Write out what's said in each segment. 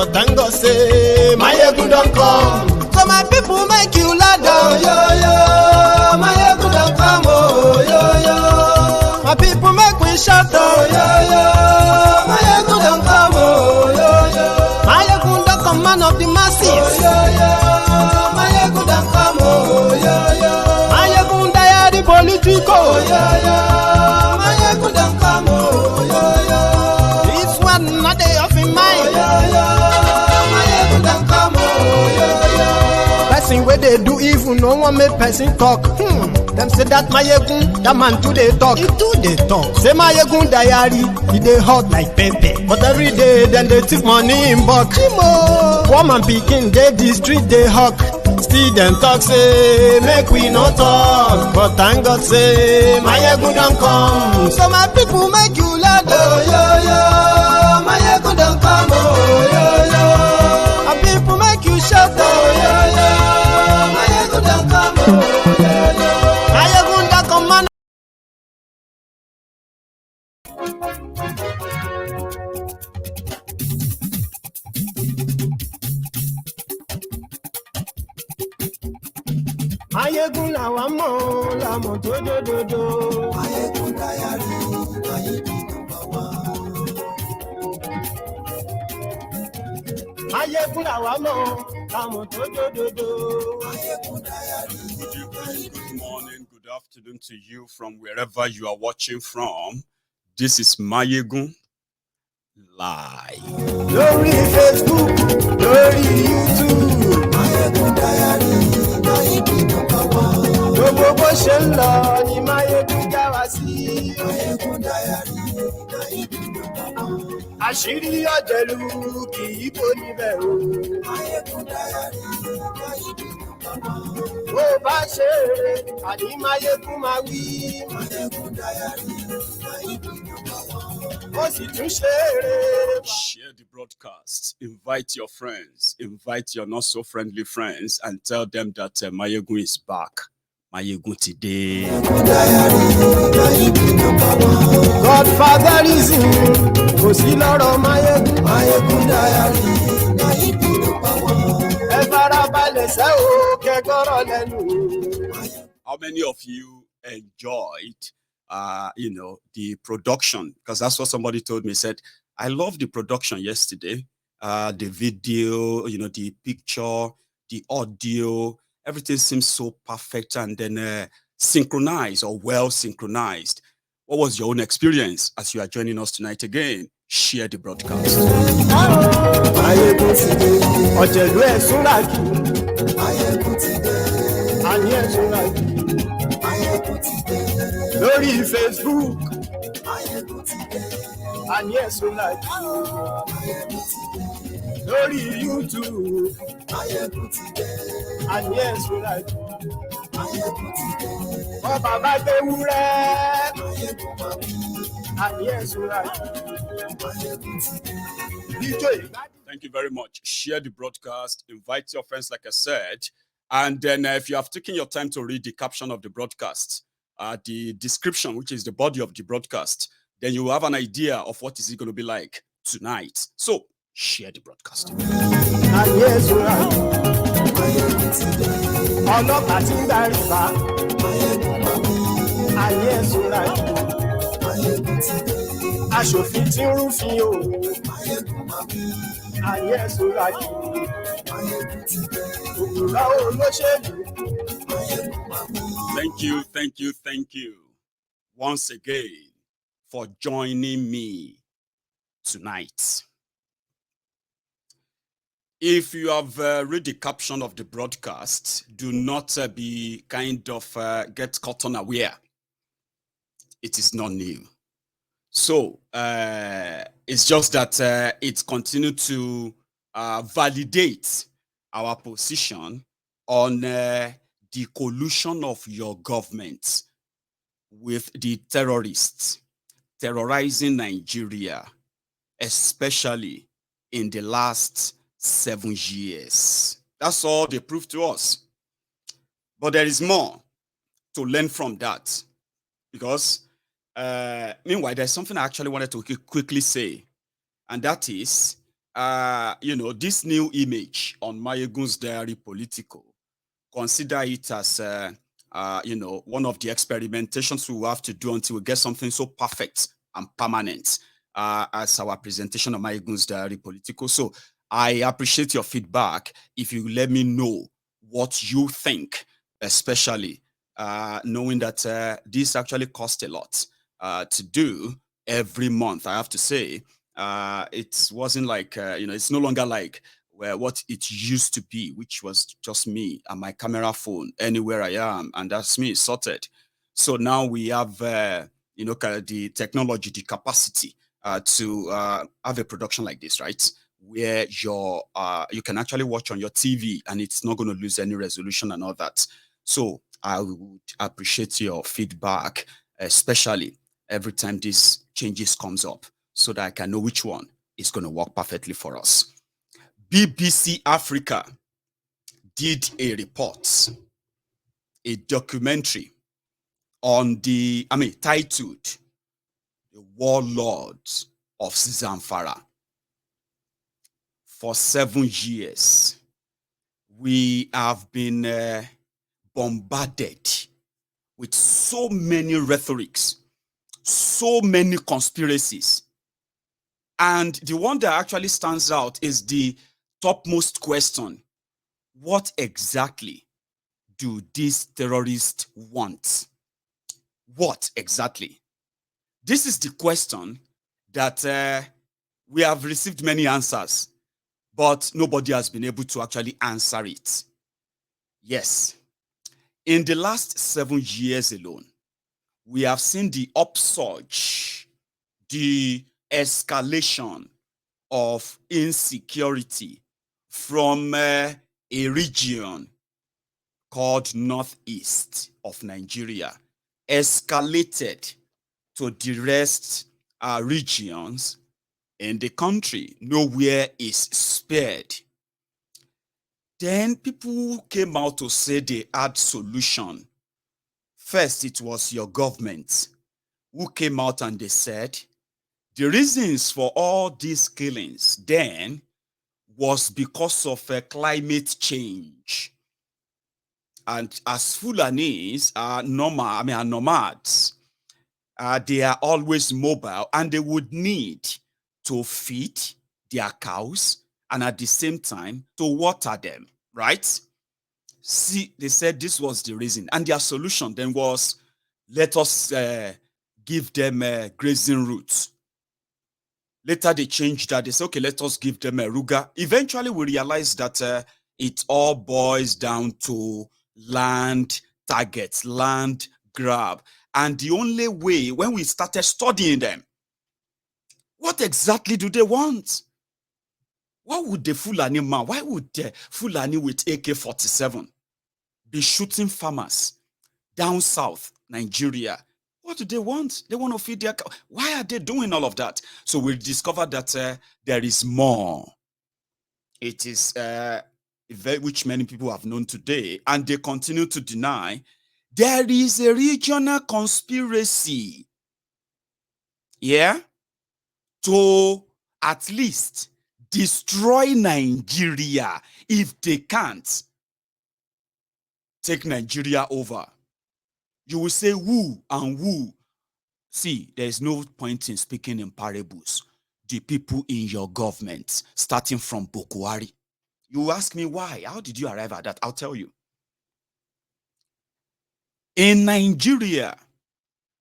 but thank God say Mayegun don't come. So my people make you loud down, yo yo. Mayegun don't come, oh yo yo. My people make we shout, oh yo yo. Mayegun don't come, oh yo yo. Mayegun don't come, man of the masses, oh yo yo. Mayegun don't come, oh yo yo. Mayegun diary politico, oh yo yo. Mayegun don't come, oh yo yo. This one not day of in mind, oh yo yo. Mayegun don't come, oh yo yo. Person where they do evil, no one make person talk. Them say that Mayegun, that man too they talk. He too they talk. Say Mayegun diary, he dey hot like pepper. But every day, then they take money in bulk. Poor man picking, they the street they hawk. Still them talk say, make we no talk. But thank God say, Mayegun don't come. So my people make you loud, oh yo yo. Mayegun don't come, oh yo yo. My people make you shout, oh yo yo. Mayegun don't come, oh yo yo. Mayegun don't come, man. Mayegun làwa mọ̀ làmọ̀ tó dòdòdò. Mayegun diary, Mayegun number one. Mayegun làwa mọ̀ làmọ̀ tó dòdòdò. Mayegun diary. Good evening, good morning, good afternoon to you from wherever you are watching from. This is Mayegun Live. Lórí Facebook, lórí YouTube. Mayegun diary, Mayegun number one. Gbogbo bó ṣe ń lọ ni Mayegun já wa sí. Mayegun diary, Mayegun number one. Àṣírí ọ̀jẹ̀lú kì í bò níbẹ̀ o. Mayegun diary, Mayegun number one. Bó bá ṣe eré, àní Mayegun máa wí. Mayegun diary, Mayegun number one. Ó sì tún ṣe eré. Share the broadcast. Invite your friends. Invite your not so friendly friends and tell them that Mayegun is back. Mayegun today. Godfatherism kò sí lọ́rọ̀ Mayegun. Mayegun diary, Mayegun number one. Ẹ farabalẹ̀ sẹ́ o kẹ́kọ̀rọ̀ lẹ́nu. How many of you enjoyed the production? Because that's what somebody told me. Said, I love the production yesterday. The video, the picture, the audio, everything seems so perfect and then synchronized or well synchronized. What was your own experience as you are joining us tonight again? Share the broadcast. Lórí Facebook, àní ẹ̀sùn like. Lórí YouTube, àní ẹ̀sùn like. Wọ́n bàbá gbé wúrẹ́, àní ẹ̀sùn like. Thank you very much. Share the broadcast. Invite your friends, like I said. And then if you have taken your time to read the caption of the broadcast, the description, which is the body of the broadcast, then you will have an idea of what is it going to be like tonight. So, share the broadcast. Aṣòfin tí ń rúfin o. Ayé ẹ̀sùn láti. Òkúra olóṣèlú. Thank you once again for joining me tonight. If you have read the caption of the broadcast, do not be get caught unaware. It is not new. So it's just that it continued to validate our position on the collusion of your government with the terrorists terrorizing Nigeria, especially in the last 7 years. That's all they proved to us. But there is more to learn from that, because meanwhile, there's something I actually wanted to quickly say, and that is this new image on Mayegun's Diary Political, consider it as, one of the experimentations we will have to do until we get something so perfect and permanent as our presentation of Mayegun's Diary Political. So I appreciate your feedback. If you let me know what you think, especially knowing that this actually cost a lot to do every month, I have to say. It wasn't like, it's no longer like what it used to be, which was just me and my camera phone anywhere I am, and that's me sorted. So now we have, the technology, the capacity to have a production like this, right? Where you can actually watch on your TV and it's not going to lose any resolution and all that. So I would appreciate your feedback, especially every time this changes comes up, so that I can know which one is going to work perfectly for us. BBC Africa did a report, a documentary on titled The Warlords of Zamfara. For 7 years, we have been bombarded with so many rhetorics, so many conspiracies. And the one that actually stands out is the topmost question: what exactly do these terrorists want? What exactly? This is the question that we have received many answers, but nobody has been able to actually answer it. Yes, in the last 7 years alone, we have seen the upsurge, the escalation of insecurity from a region called Northeast of Nigeria, escalated to the rest regions in the country. Nowhere is spared. Then people came out to say they had solution. First, it was your government who came out and they said the reasons for all these killings then was because of climate change. And as Fulanis are nomads, they are always mobile and they would need to feed their cows and at the same time to water them, right? See, they said this was the reason. And their solution then was, let us give them grazing routes. Later they changed that. They said, okay, let us give them a ruga. Eventually we realized that it all boils down to land targets, land grab. And the only way, when we started studying them, what exactly do they want? What would the Fulani man, why would the Fulani with AK-47 be shooting farmers down south Nigeria? What do they want? They want to feed their cow. Why are they doing all of that? So we discovered that there is more. It is which many people have known today, and they continue to deny. There is a regional conspiracy, to at least destroy Nigeria if they can't take Nigeria over. You will say who and who. See, there is no point in speaking in parables. The people in your government, starting from Bokwari. You ask me why? How did you arrive at that? I'll tell you. In Nigeria,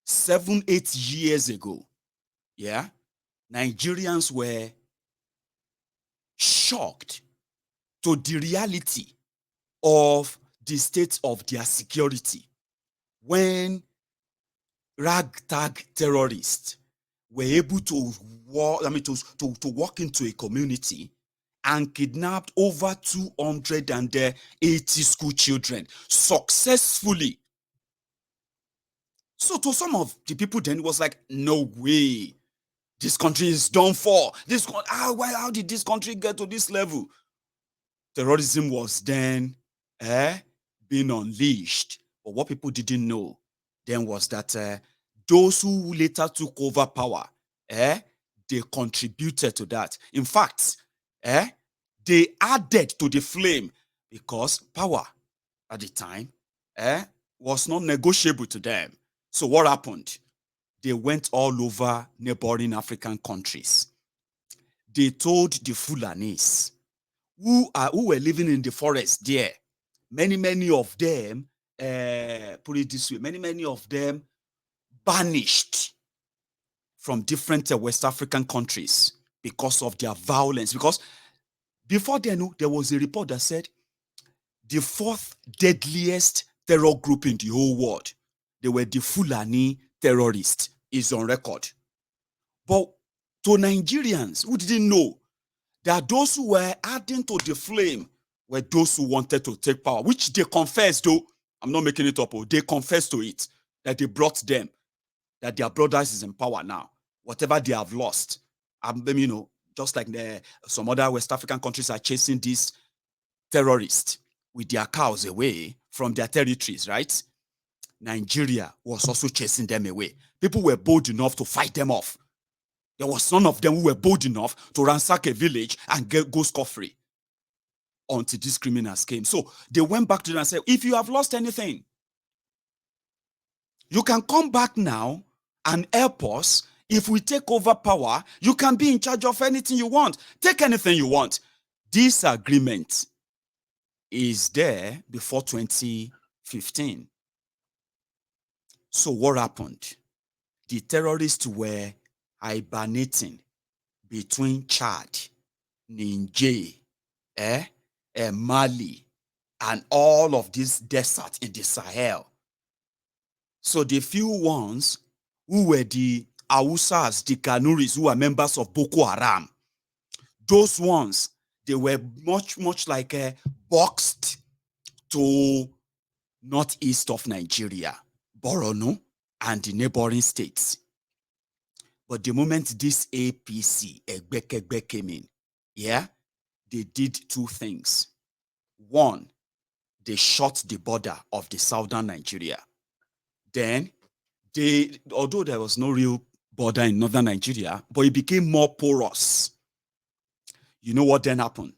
7-8 years ago, Nigerians were shocked to the reality of the state of their security when ragtag terrorists were able to walk into a community and kidnapped over 280 school children successfully. So to some of the people then, it was like, no way, this country is done for. How did this country get to this level? Terrorism was then being unleashed. But what people didn't know then was that those who later took over power, they contributed to that. In fact, they added to the flame because power at the time was not negotiable to them. So what happened? They went all over neighboring African countries. They told the Fulanis who were living in the forest there, many of them, put it this way, many of them banished from different West African countries because of their violence. Because before then, there was a report that said the fourth deadliest terror group in the whole world, they were the Fulani terrorists, is on record. But to Nigerians who didn't know that those who were adding to the flame were those who wanted to take power, which they confessed, though. I'm not making it up. They confessed to it, that they brought them, that their brothers is in power now. Whatever they have lost, just like some other West African countries are chasing these terrorists with their cows away from their territories, right? Nigeria was also chasing them away. People were bold enough to fight them off. There was none of them who were bold enough to ransack a village and go scot-free until these criminals came. So they went back to them and said, if you have lost anything, you can come back now and help us. If we take over power, you can be in charge of anything you want. Take anything you want. This agreement is there before 2015. So what happened? The terrorists were hibernating between Chad, Niger, Mali, and all of these deserts in the Sahel. So the few ones who were the Hausas, the Kanuris, who are members of Boko Haram, those ones, they were much like boxed to northeast of Nigeria, Borno, and the neighboring states. But the moment this APC, Egbekegbe, came in, they did two things. One, they shut the border of the southern Nigeria. Then, although there was no real border in northern Nigeria, but it became more porous. You know what then happened?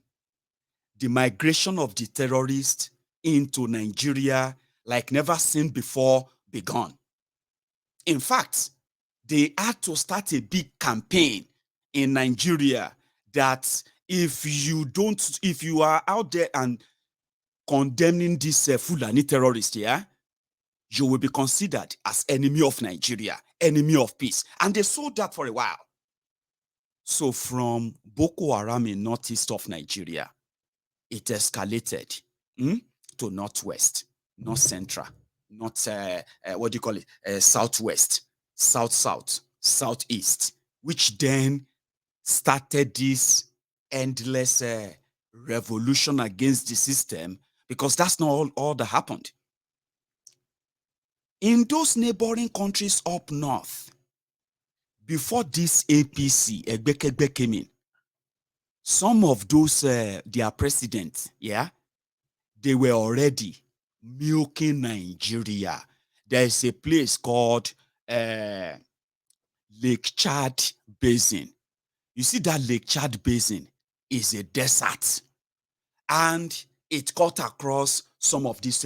The migration of the terrorists into Nigeria, like never seen before, began. In fact, they had to start a big campaign in Nigeria that if you are out there and condemning this Fulani terrorist, you will be considered as enemy of Nigeria, enemy of peace. And they sold that for a while. So from Boko Haram in northeast of Nigeria, it escalated to northwest, north central, southwest, south, southeast, which then started this endless revolution against the system, because that's not all that happened. In those neighboring countries up north, before this APC, Egbekegbe, came in, some of those, their presidents, they were already milking Nigeria. There's a place called Lake Chad Basin. You see, that Lake Chad Basin is a desert, and it cut across some of these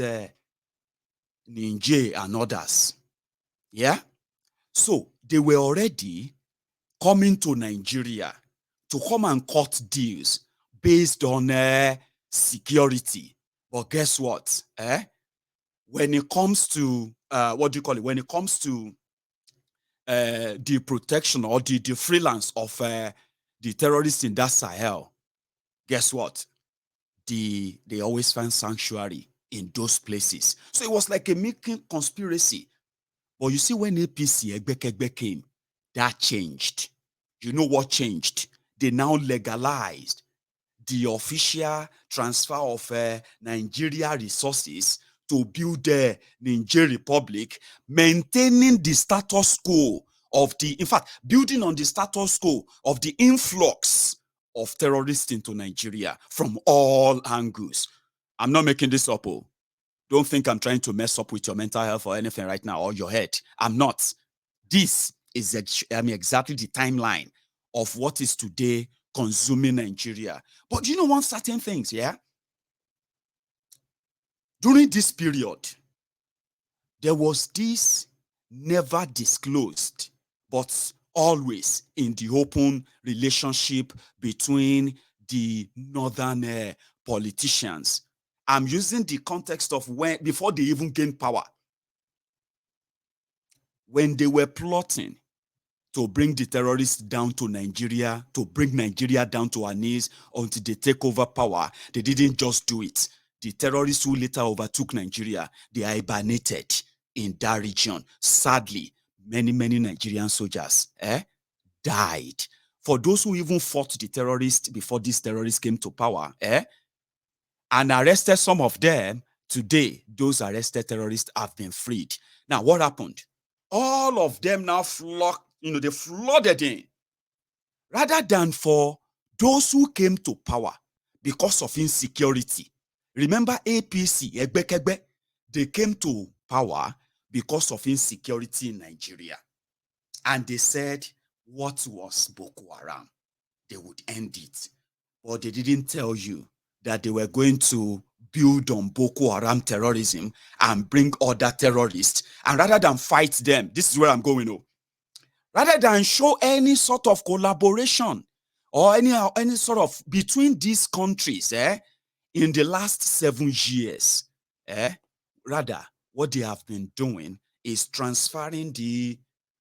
Niger and others. So they were already coming to Nigeria to come and cut deals based on security. But guess what? When it comes to when it comes to the protection or the freelance of the terrorists in that Sahel, guess what? They always find sanctuary in those places. So it was like a making conspiracy. But you see, when APC Egbekegbe came, that changed. You know what changed? They now legalized the official transfer of Nigeria resources to build the Niger Republic, maintaining the status quo of building on the status quo of the influx of terrorists into Nigeria from all angles. I'm not making this up. Don't think I'm trying to mess up with your mental health or anything right now, or your head. I'm not. This is exactly the timeline of what is today consuming Nigeria. But you know one certain things, yeah? During this period, there was this never disclosed, but always in the open relationship between the northern politicians. I'm using the context of when, before they even gained power, when they were plotting to bring the terrorists down to Nigeria, to bring Nigeria down to our knees until they take over power. They didn't just do it. The terrorists who later overtook Nigeria, they hibernated in that region. Sadly, many Nigerian soldiers died. For those who even fought the terrorists before these terrorists came to power, and arrested some of them, today, those arrested terrorists have been freed. Now, what happened? All of them now flocked, they flooded in. Rather than for those who came to power because of insecurity. Remember APC, Egbekegbe, they came to power because of insecurity in Nigeria. And they said, what was Boko Haram? They would end it. But they didn't tell you that they were going to build on Boko Haram terrorism and bring other terrorists. And rather than fight them, this is where I'm going. Rather than show any sort of collaboration or any sort of between these countries in the last 7 years, rather what they have been doing is transferring the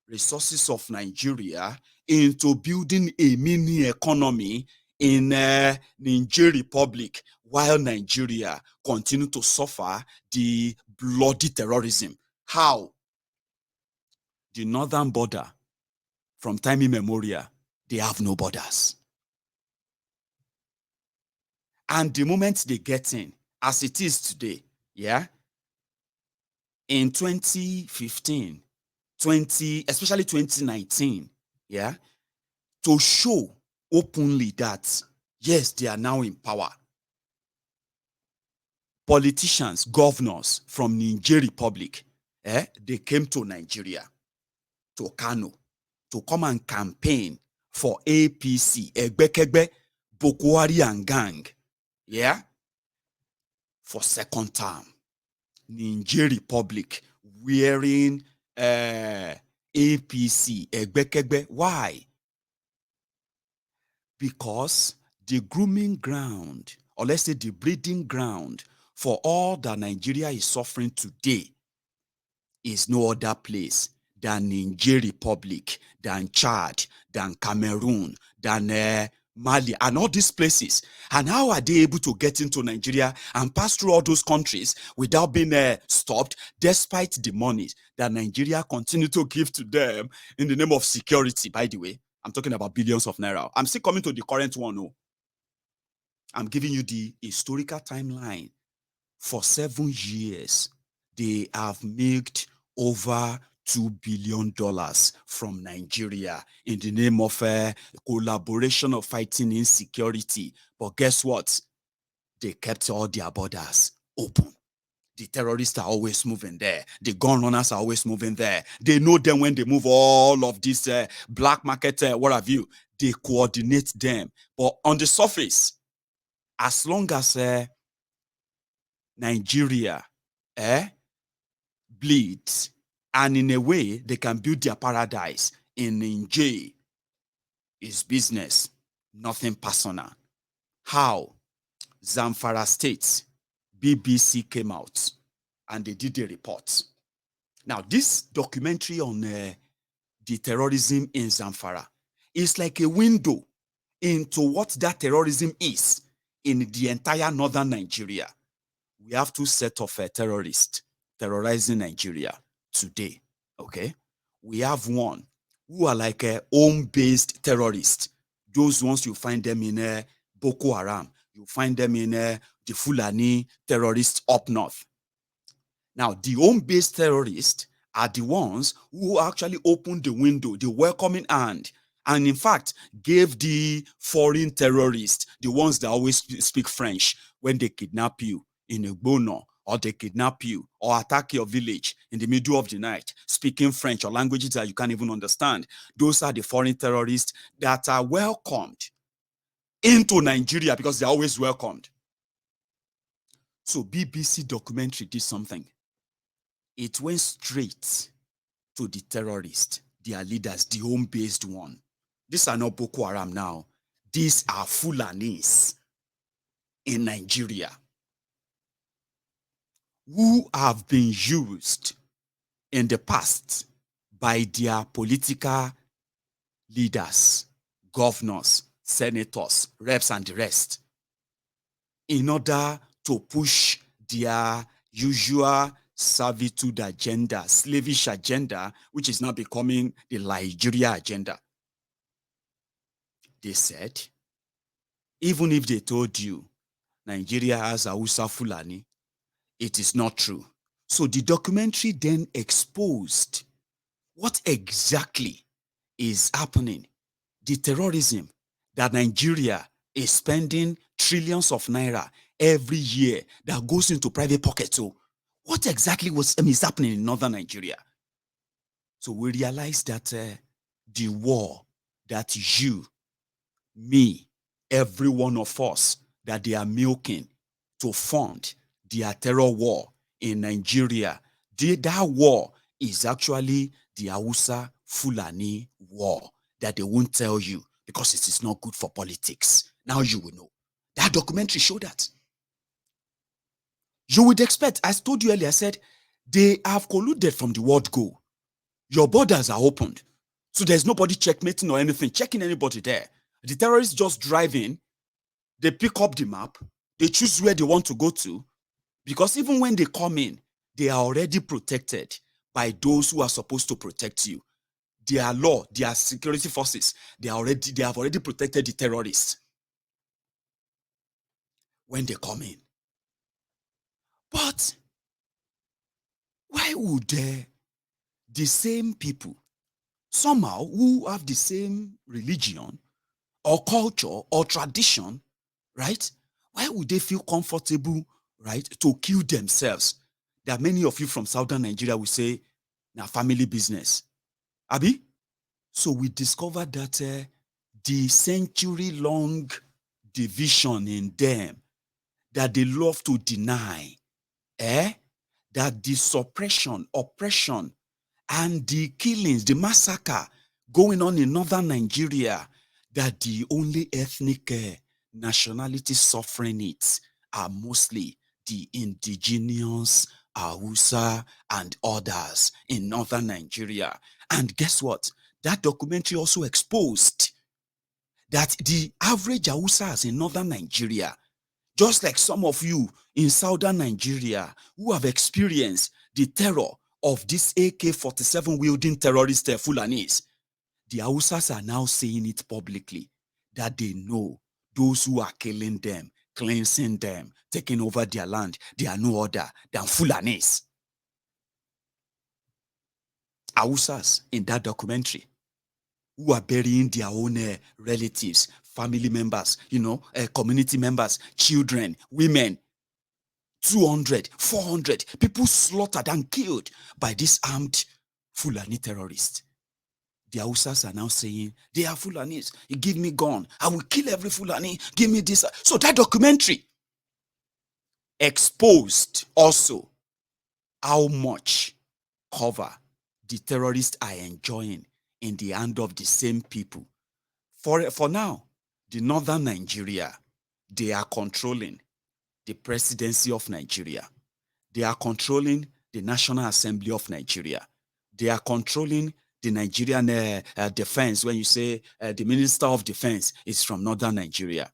resources of Nigeria into building a mini economy in Niger Republic, while Nigeria continue to suffer the bloody terrorism. How? The northern border, from time immemorial, they have no borders. And the moment they get in, as it is today, in 2015, especially 2019, to show openly that, yes, they are now in power. Politicians, governors from Niger Republic, they came to Nigeria, to Kano, to come and campaign for APC, Egbekegbe, Boko Haram gang, for second term. Niger Republic wearing APC, Egbekegbe. Why? Because the grooming ground, or let's say the breeding ground for all that Nigeria is suffering today is no other place than Niger Republic, than Chad, than Cameroon, than Mali, and all these places. And how are they able to get into Nigeria and pass through all those countries without being stopped, despite the money that Nigeria continue to give to them in the name of security? By the way, I'm talking about billions of naira. I'm still coming to the current one. No. I'm giving you the historical timeline. For 7 years, they have made over $2 billion from Nigeria in the name of collaboration of fighting insecurity. But guess what? They kept all their borders open. The terrorists are always moving there. The gun runners are always moving there. They know them when they move all of this black market, what have you. They coordinate them. But on the surface, as long as Nigeria bleeds, and in a way they can build their paradise in Niger, is business, nothing personal. How? Zamfara State, BBC came out and they did a report. Now, this documentary on the terrorism in Zamfara is like a window into what that terrorism is in the entire northern Nigeria. We have 2 sets of terrorists terrorizing Nigeria today, okay? We have one who are like home-based terrorists. Those ones, you find them in Boko Haram. You find them in the Fulani terrorists up north. Now, the home-based terrorists are the ones who actually opened the window, the welcoming hand, and in fact, gave the foreign terrorists, the ones that always speak French, when they kidnap you in a Igbono, or they kidnap you or attack your village in the middle of the night, speaking French or languages that you can't even understand. Those are the foreign terrorists that are welcomed into Nigeria because they're always welcomed. So BBC documentary did something. It went straight to the terrorists, their leaders, the home-based one. These are not Boko Haram now. These are Fulanis in Nigeria who have been used in the past by their political leaders, governors, senators, reps, and the rest in order to push their usual servitude agenda, slavish agenda, which is now becoming the Nigeria agenda. They said, even if they told you Nigeria has Hausa Fulani, it is not true. So the documentary then exposed what exactly is happening, the terrorism that Nigeria is spending trillions of naira every year that goes into private pockets. So what exactly is happening in northern Nigeria? So we realized that the war that you, me, every one of us, that they are milking to fund their terror war in Nigeria, that war is actually the Hausa Fulani war that they won't tell you because it is not good for politics. Now you will know. That documentary showed that. You would expect, as I told you earlier, I said, they have colluded from the word go. Your borders are opened. So there's nobody checkmating or anything, checking anybody there. The terrorists just drive in, they pick up the map, they choose where they want to go to, because even when they come in, they are already protected by those who are supposed to protect you. Their law, their security forces, they have already protected the terrorists when they come in. But why would the same people, somehow who have the same religion or culture or tradition, right? Why would they feel comfortable, right, to kill themselves? There are many of you from southern Nigeria will say, now family business. Abi? So we discovered that the century-long division in them that they love to deny, that the suppression, oppression, and the killings, the massacre going on in northern Nigeria, that the only ethnic nationalities suffering it are mostly the indigenous Hausa and others in northern Nigeria. And guess what? That documentary also exposed that the average Hausas in northern Nigeria, just like some of you in southern Nigeria who have experienced the terror of this AK-47 wielding terrorist Fulanis, the Hausas are now saying it publicly that they know those who are killing them, cleansing them, taking over their land, they are no other than Fulanis. Hausas in that documentary who are burying their own relatives, family members, community members, children, women, 200, 400 people slaughtered and killed by this armed Fulani terrorists. The Hausas are now saying, they are Fulanis. You give me gun, I will kill every Fulani. Give me this. So that documentary exposed also how much cover the terrorists are enjoying in the hand of the same people. For now, the northern Nigeria, they are controlling the presidency of Nigeria. They are controlling the National Assembly of Nigeria. They are controlling the Nigerian defense. When you say the Minister of Defense is from northern Nigeria,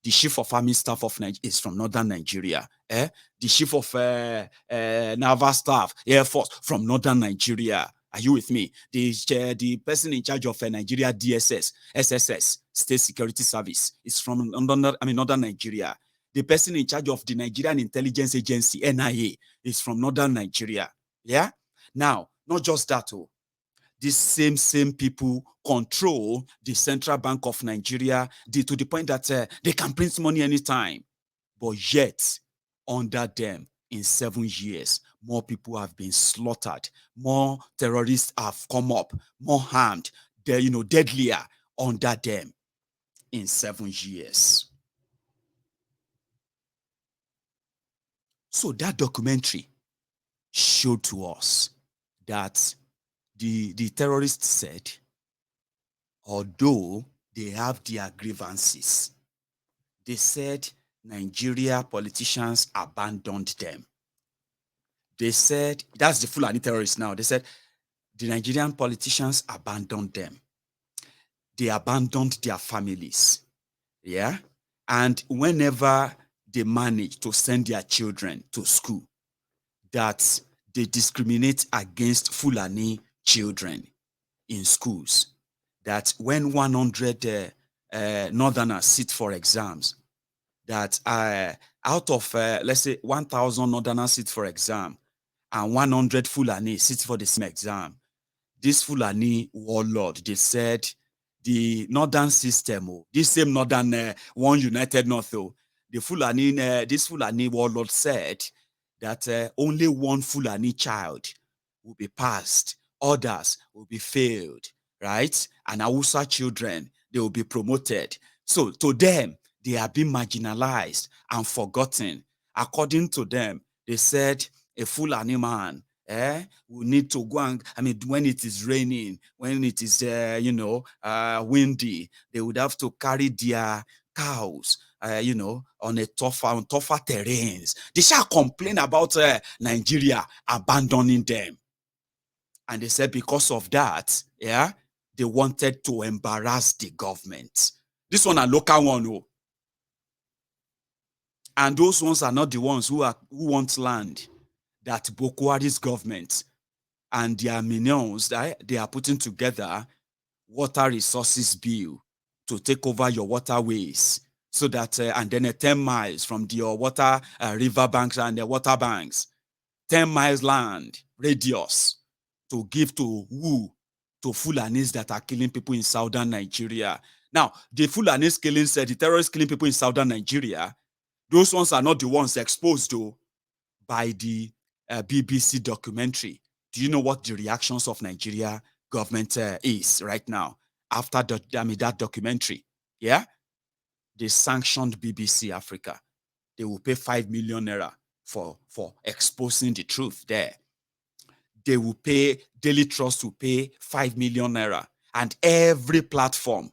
the Chief of Army Staff of Nigeria is from northern Nigeria. The Chief of Naval Staff, Air Force, from northern Nigeria. Are you with me? The person in charge of Nigeria DSS, SSS, State Security Service, is from northern Nigeria. The person in charge of the Nigerian Intelligence Agency, NIA, is from northern Nigeria. Yeah? Now, not just that, these same people control the Central Bank of Nigeria to the point that they can print money anytime. But yet, under them, in 7 years, more people have been slaughtered, more terrorists have come up, more harmed, deadlier under them. in 7 years. So that documentary showed to us that the terrorists said, although they have their grievances, they said Nigeria politicians abandoned them. They said, that's the Fulani terrorists now. They said the Nigerian politicians abandoned them. They abandoned their families. Yeah. And whenever they manage to send their children to school, that they discriminate against Fulani children in schools. That when 100 Northerners sit for exams, that out of, let's say, 1,000 Northerners sit for exam, and 100 Fulani sit for the same exam, this Fulani warlord, they said, the northern system, this same northern one united north, the Fulani, this Fulani warlord said that only one Fulani child will be passed, others will be failed, right? And Hausa children, they will be promoted. So to them, they are being marginalized and forgotten. According to them, they said a Fulani man we need to go and, when it is raining, when it is, windy, they would have to carry their cows, on tougher terrains. They shall complain about Nigeria abandoning them. And they said because of that, they wanted to embarrass the government. This one a local one, and those ones are not the ones who want land that Boko Haram's government and their minions, they are putting together water resources bill to take over your waterways, so that and then 10 miles from your water river banks and the water banks, 10 miles land radius to give to Fulanis that are killing people in southern Nigeria. Now, the Fulanis the terrorists killing people in southern Nigeria, those ones are not the ones exposed by the BBC documentary. Do you know what the reactions of Nigeria government is right now after that documentary? Yeah, they sanctioned BBC Africa. They will pay 5 million naira for exposing the truth there. They will pay, Daily Trust will pay 5 million naira, and every platform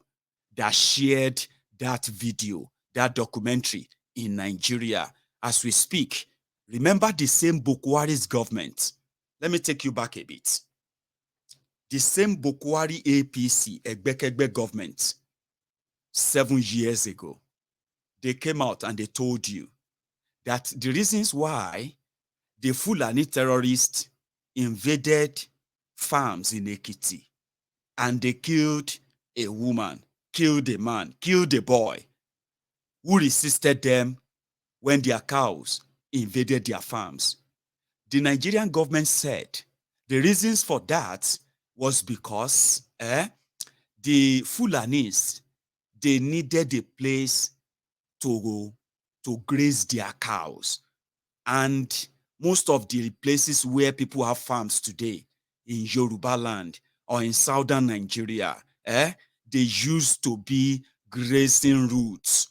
that shared that video, that documentary in Nigeria, as we speak. Remember the same Boko Haram's government. Let me take you back a bit. The same Boko Haram APC, Egbekegbe government, 7 years ago, they came out and they told you that the reasons why the Fulani terrorists invaded farms in Ekiti and they killed a woman, killed a man, killed a boy who resisted them when their cows invaded their farms. The Nigerian government said the reasons for that was because the Fulanis, they needed a place to graze their cows. And most of the places where people have farms today in Yoruba land or in southern Nigeria, they used to be grazing routes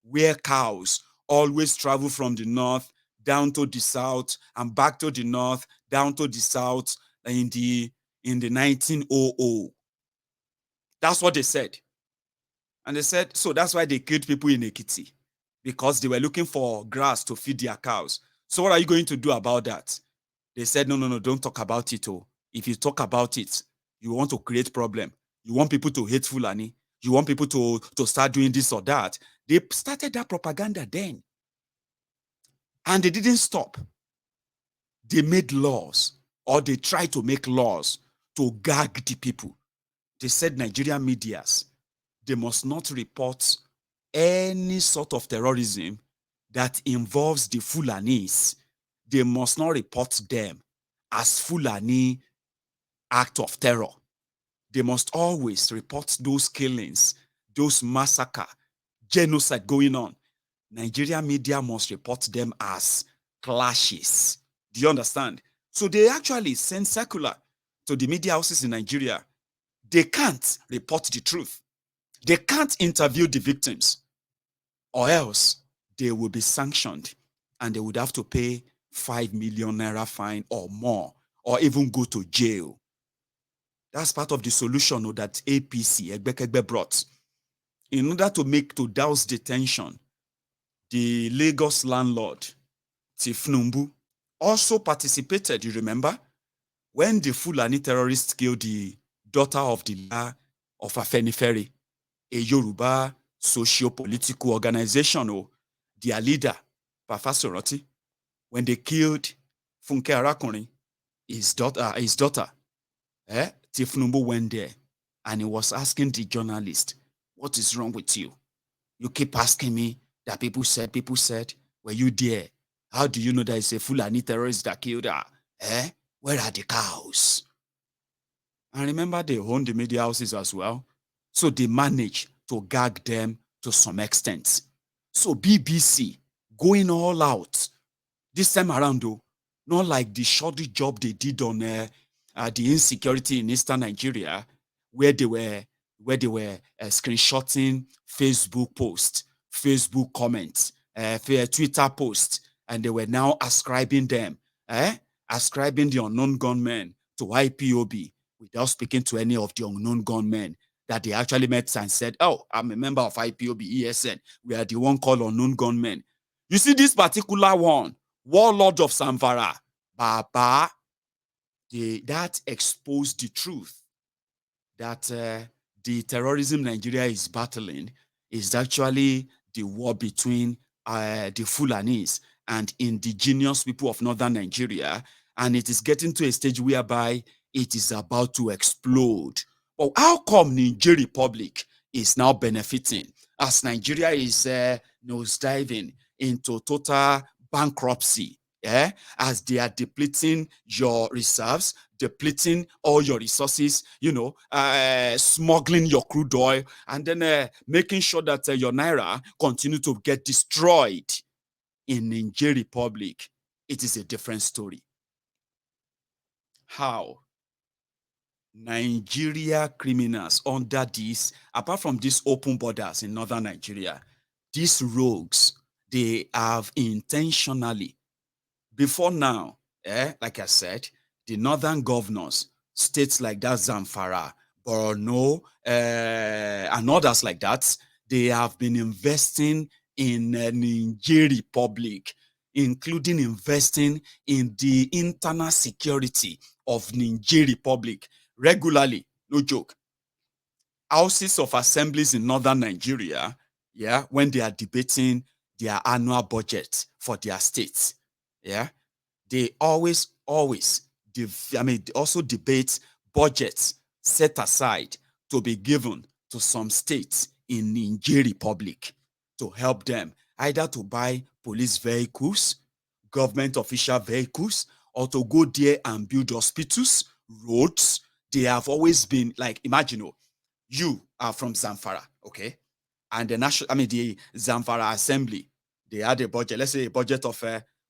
where cows always travel from the north down to the south and back to the north, down to the south in the 1900. That's what they said. And they said, so that's why they killed people in Ekiti, because they were looking for grass to feed their cows. So what are you going to do about that? They said, no, don't talk about it. If you talk about it, you want to create problem. You want people to hate Fulani. You want people to start doing this or that. They started that propaganda then. And they didn't stop. They made laws, or they tried to make laws to gag the people. They said Nigerian medias, they must not report any sort of terrorism that involves the Fulanis. They must not report them as Fulani act of terror. They must always report those killings, those massacre, genocide going on. Nigerian media must report them as clashes. Do you understand? So they actually send circular to the media houses in Nigeria. They can't report the truth. They can't interview the victims, or else they will be sanctioned and they would have to pay 5 million naira fine or more, or even go to jail. That's part of the solution that APC, Egbekegbe, brought. In order to douse the tension, the Lagos landlord, Tifnumbu, also participated, you remember, when the Fulani terrorists killed the daughter of the leader of Refinery, a Yoruba socio-political organization, their leader, Fafa Soroti, when they killed Funke Arakunrin, his daughter, Tifnumbu went there and he was asking the journalist, what is wrong with you? You keep asking me that people said, were you there? How do you know that it's a Fulani terrorist that killed her? Where are the cows? And remember, they own the media houses as well. So they managed to gag them to some extent. So BBC going all out this time around, though, not like the shoddy job they did on the insecurity in Eastern Nigeria, where they were screenshotting Facebook posts, Facebook comments, Twitter posts, and they were now ascribing them, ascribing the unknown gunmen to IPOB without speaking to any of the unknown gunmen that they actually met and said, oh, I'm a member of IPOB ESN. We are the one called unknown gunmen. You see this particular one, warlord of Zamfara, Baba, that exposed the truth that the terrorism Nigeria is battling is actually the war between the Fulanis and indigenous people of northern Nigeria, and it is getting to a stage whereby it is about to explode. But how come Niger Republic is now benefiting as Nigeria is nosediving into total bankruptcy? As they are depleting your reserves, depleting all your resources, smuggling your crude oil, and then making sure that your naira continue to get destroyed. In Niger Republic, it is a different story. How Nigeria criminals under this, apart from these open borders in northern Nigeria, these rogues, they have intentionally, before now, like I said, the northern governors, states like that, Zamfara, Borno, and others like that, they have been investing in Niger Republic, including investing in the internal security of Niger Republic regularly, no joke. Houses of assemblies in northern Nigeria, when they are debating their annual budget for their states, they always also debate budgets set aside to be given to some states in Niger Republic to help them either to buy police vehicles, government official vehicles, or to go there and build hospitals, roads. They have always been like, imagine, you are from Zamfara, okay? And the Zamfara Assembly, they had a budget, let's say a budget of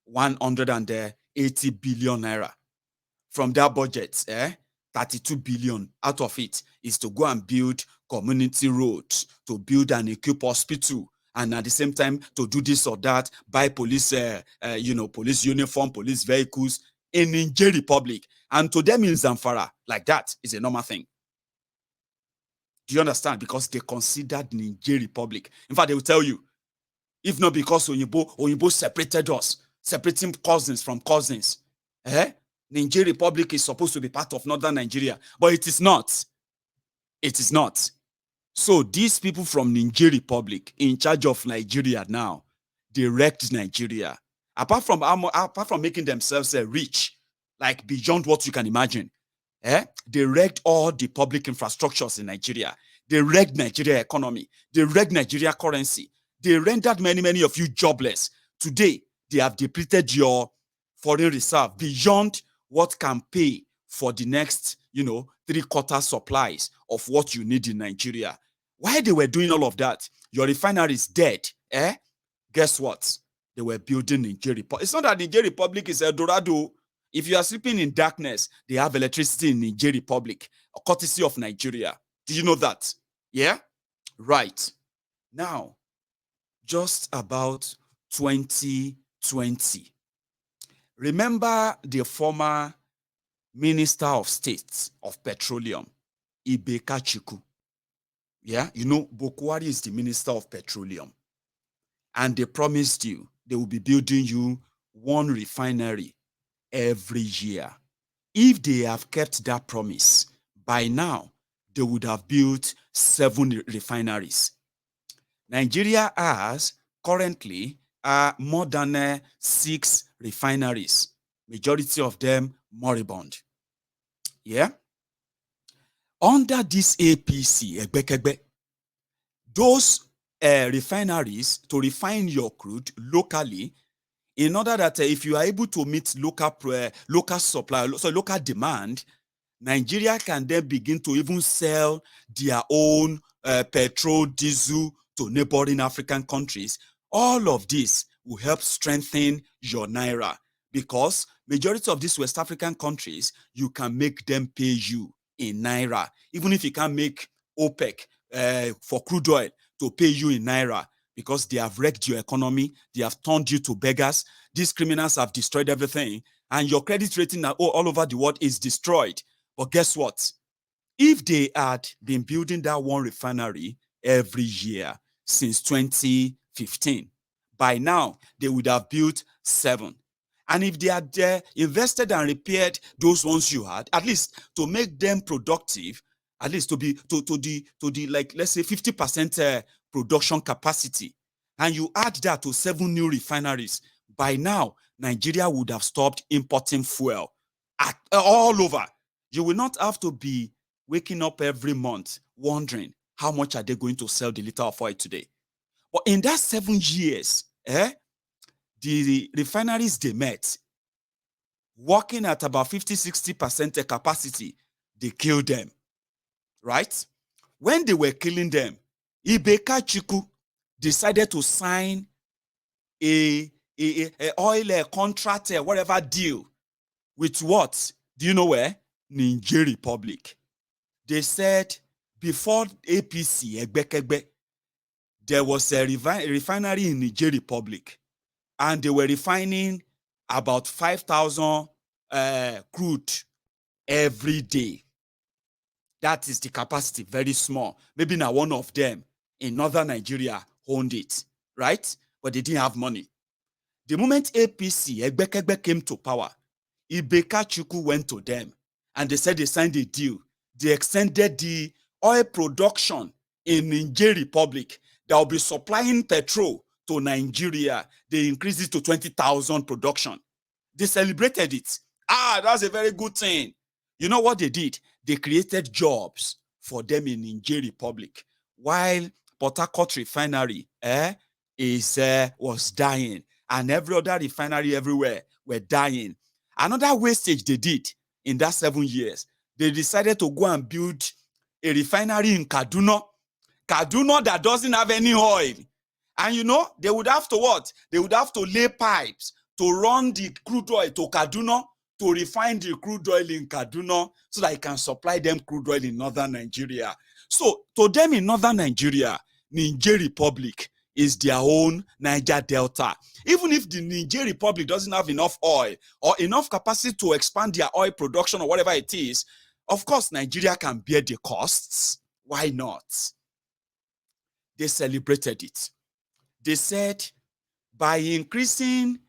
180 billion naira. From that budget, 32 billion out of it is to go and build community roads, to build and equip hospital, and at the same time to do this or that, buy police, police uniform, police vehicles in Niger Republic. And to them in Zamfara, like that is a normal thing. Do you understand? Because they considered Niger Republic. In fact, they will tell you, if not because Oyinbo separated us, separating cousins from cousins, Niger Republic is supposed to be part of northern Nigeria, but it is not. It is not. So these people from Niger Republic in charge of Nigeria now, they wrecked Nigeria. Apart from making themselves rich, like beyond what you can imagine, they wrecked all the public infrastructures in Nigeria. They wrecked Nigeria economy. They wrecked Nigeria currency. They rendered many of you jobless. Today, they have depleted your foreign reserve beyond what can pay for the next, 3/4 supplies of what you need in Nigeria. While they were doing all of that, your refinery is dead. Guess what? They were building Niger Republic. It's not that Niger Republic is Eldorado. If you are sleeping in darkness, they have electricity in Niger Republic, courtesy of Nigeria. Do you know that? Yeah? Right. Now, just about 2020. Remember the former Minister of State of Petroleum, Ibeka Chiku. Yeah, you know, Bokwari is the Minister of Petroleum. And they promised you they will be building you one refinery every year. If they have kept that promise, by now, they would have built 7 refineries. Nigeria has currently more than 6 refineries, majority of them moribund. Yeah. Under this APC, Egbekegbe, those refineries to refine your crude locally, in order that if you are able to meet local supply, so local demand, Nigeria can then begin to even sell their own petrol, diesel to neighboring African countries. All of this will help strengthen your naira, because majority of these West African countries, you can make them pay you in naira, even if you can't make OPEC for crude oil to pay you in naira, because they have wrecked your economy, they have turned you to beggars. These criminals have destroyed everything, and your credit rating all over the world is destroyed. But guess what? If they had been building that one refinery every year since 2015, by now they would have built 7. And if they had invested and repaired those ones you had, at least to make them productive, at least to the like, let's say 50% production capacity, and you add that to 7 new refineries, by now Nigeria would have stopped importing fuel all over. You will not have to be waking up every month wondering how much are they going to sell the liter of oil today. But in that 7 years, the refineries they met, working at about 50-60% capacity, they killed them, right? When they were killing them, Ibeka Chiku decided to sign a oil contract, whatever deal, with what? Do you know where? Niger Republic. They said before APC, Egbekegbe, there was a refinery in Niger Republic, and they were refining about 5,000 crude every day. That is the capacity, very small. Maybe now one of them in northern Nigeria owned it, right? But they didn't have money. The moment APC, Egbekegbe, came to power, Ibeka Chukwu went to them and they said they signed a deal. They extended the oil production in Niger Republic that will be supplying petrol to Nigeria. They increased it to 20,000 production. They celebrated it. That's a very good thing. You know what they did? They created jobs for them in Niger Republic, while Port Harcourt Refinery was dying, and every other refinery everywhere were dying. Another wastage they did in that 7 years, they decided to go and build a refinery in Kaduna that doesn't have any oil. And you know, they would have to what? They would have to lay pipes to run the crude oil to Kaduna, to refine the crude oil in Kaduna, so that it can supply them crude oil in northern Nigeria. So to them in northern Nigeria, Niger Republic is their own Niger Delta. Even if the Niger Republic doesn't have enough oil or enough capacity to expand their oil production or whatever it is, of course, Nigeria can bear the costs. Why not? They celebrated it. They said, by increasing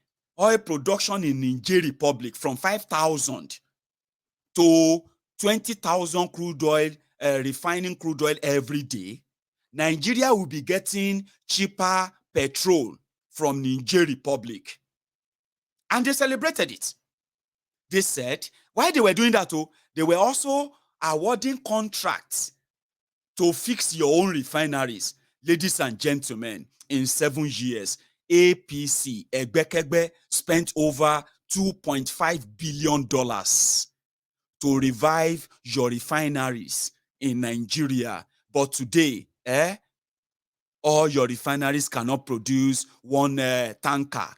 oil production in Niger Republic from 5,000 to 20,000 crude oil, refining crude oil every day, Nigeria will be getting cheaper petrol from Niger Republic. And they celebrated it. They said, while they were doing that, they were also awarding contracts to fix your own refineries. Ladies and gentlemen, in 7 years, APC, Egbekegbe, spent over $2.5 billion to revive your refineries in Nigeria. But today, all your refineries cannot produce one tanker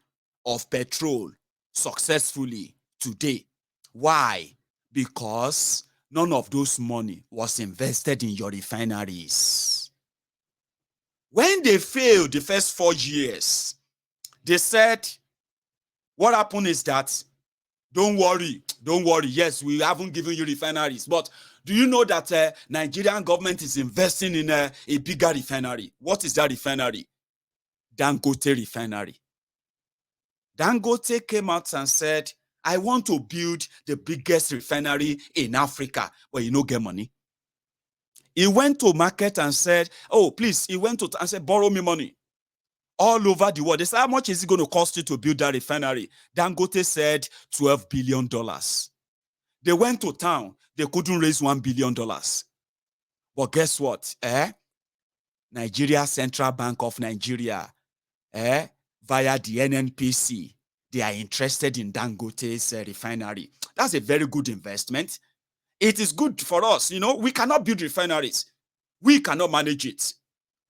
of petrol successfully today. Why? Because none of those money was invested in your refineries. When they failed the first 4 years, they said, what happened is that, don't worry. Yes, we haven't given you refineries, but do you know that Nigerian government is investing in a bigger refinery? What is that refinery? Dangote Refinery. Dangote came out and said, I want to build the biggest refinery in Africa, but you don't get money. He went to market and said, oh, please, he went to and said, borrow me money. All over the world. They said, how much is it going to cost you to build that refinery? Dangote said $12 billion. They went to town. They couldn't raise $1 billion. But guess what? Nigeria Central Bank of Nigeria, via the NNPC, they are interested in Dangote's refinery. That's a very good investment. It is good for us. You know, we cannot build refineries. We cannot manage it.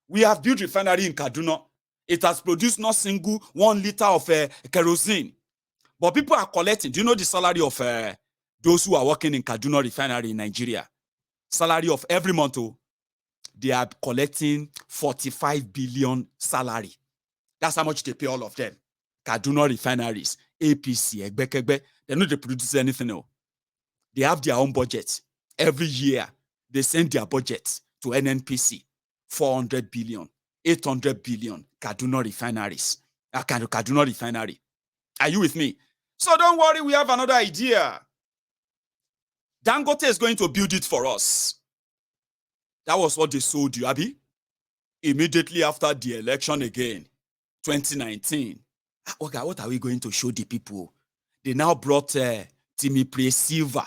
We have built refinery in Kaduna. It has produced not single 1 liter of kerosene. But people are collecting. Do you know the salary of those who are working in Kaduna Refinery in Nigeria? Salary of every month, they are collecting 45 billion salary. That's how much they pay all of them. Kaduna Refineries, APC, Egbekegbe, they know they produce anything else. They have their own budget. Every year, they send their budget to NNPC. 400 billion, 800 billion, Kaduna Refineries. Kaduna Refinery. Are you with me? So don't worry, we have another idea. Dangote is going to build it for us. That was what they sold you, Abi. Immediately after the election again, 2019. Okay, what are we going to show the people? They now brought Timipre Silva.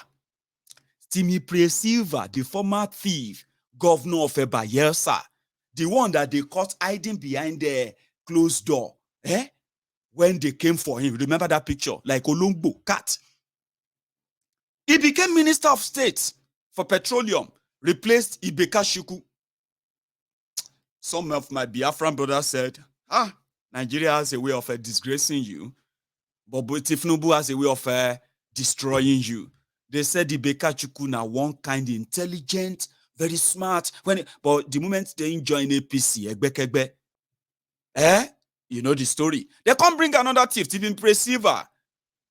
Timipre Silva, the former thief, governor of Bayelsa, the one that they caught hiding behind the closed door. When they came for him, remember that picture? Like Olongbo, cat. He became Minister of State for Petroleum, replaced Ibeka Shuku. Some of my Biafran brothers said, Nigeria has a way of disgracing you, but Tifnubu has a way of destroying you. They said Ibeka Shuku now one kind intelligent, very smart. But the moment they join APC, Egbekegbe, you know the story. They can't bring another thief, Timipre Silva.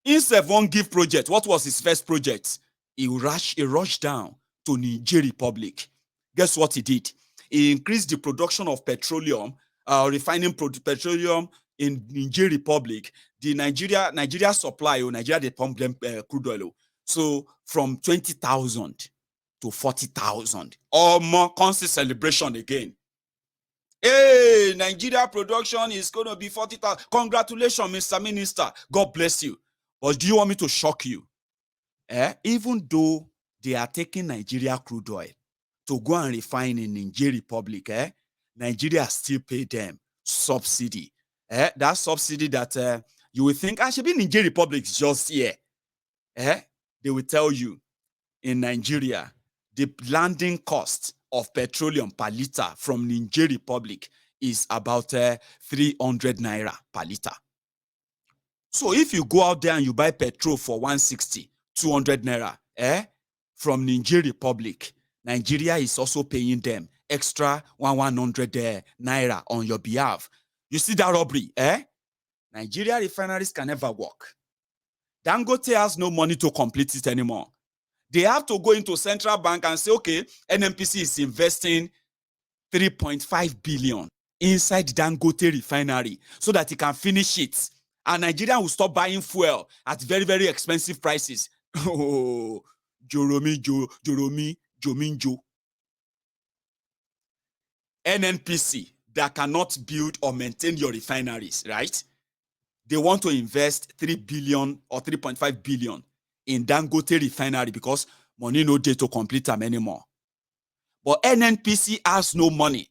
Instead of one give project, what was his first project? He rushed down to Niger Republic. Guess what he did? He increased the production of petroleum, refining petroleum in Niger Republic. The Nigeria supply, Nigeria they pump them crude oil. So from 20,000 to 40,000. Or more constant celebration again. Hey, Nigeria production is going to be 40,000. Congratulations, Mr. Minister. God bless you. But do you want me to shock you? Even though they are taking Nigeria crude oil to go and refine in Niger Republic, Nigeria still pay them subsidy. That subsidy that you will think, should be Niger Republic just here. They will tell you, in Nigeria, the landing cost of petroleum per liter from Niger Republic is about 300 naira per liter. So if you go out there and you buy petrol for 160, 200 naira, from Niger Republic, Nigeria is also paying them extra 100 naira on your behalf. You see that robbery, Nigeria refineries can never work. Dangote has no money to complete it anymore. They have to go into central bank and say, okay, NNPC is investing 3.5 billion inside Dangote refinery so that he can finish it. And Nigeria will stop buying fuel at very, very expensive prices. Oh, Jominjo. NNPC that cannot build or maintain your refineries, right? They want to invest 3 billion or 3.5 billion in Dangote refinery because money no day to complete them anymore. But NNPC has no money.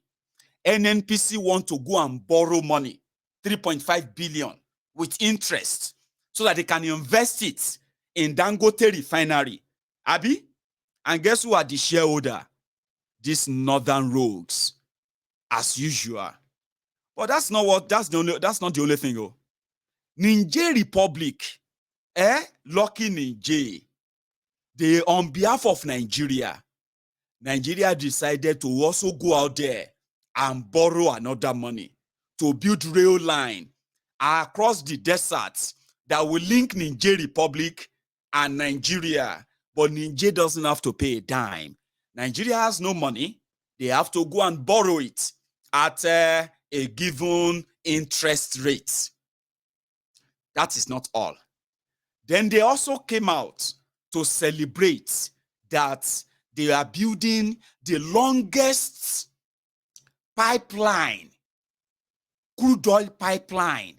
NNPC want to go and borrow money, 3.5 billion with interest, so that they can invest it in Dangote refinery. Abi? And guess who are the shareholder? These northern rogues, as usual. But that's not the only thing. Oh. Niger Republic, lucky Niger, they on behalf of Nigeria decided to also go out there and borrow another money to build rail line across the deserts that will link Niger Republic and Nigeria. But Niger doesn't have to pay a dime. Nigeria has no money. They have to go and borrow it at a given interest rate. That is not all. Then they also came out to celebrate that they are building the longest pipeline, crude oil pipeline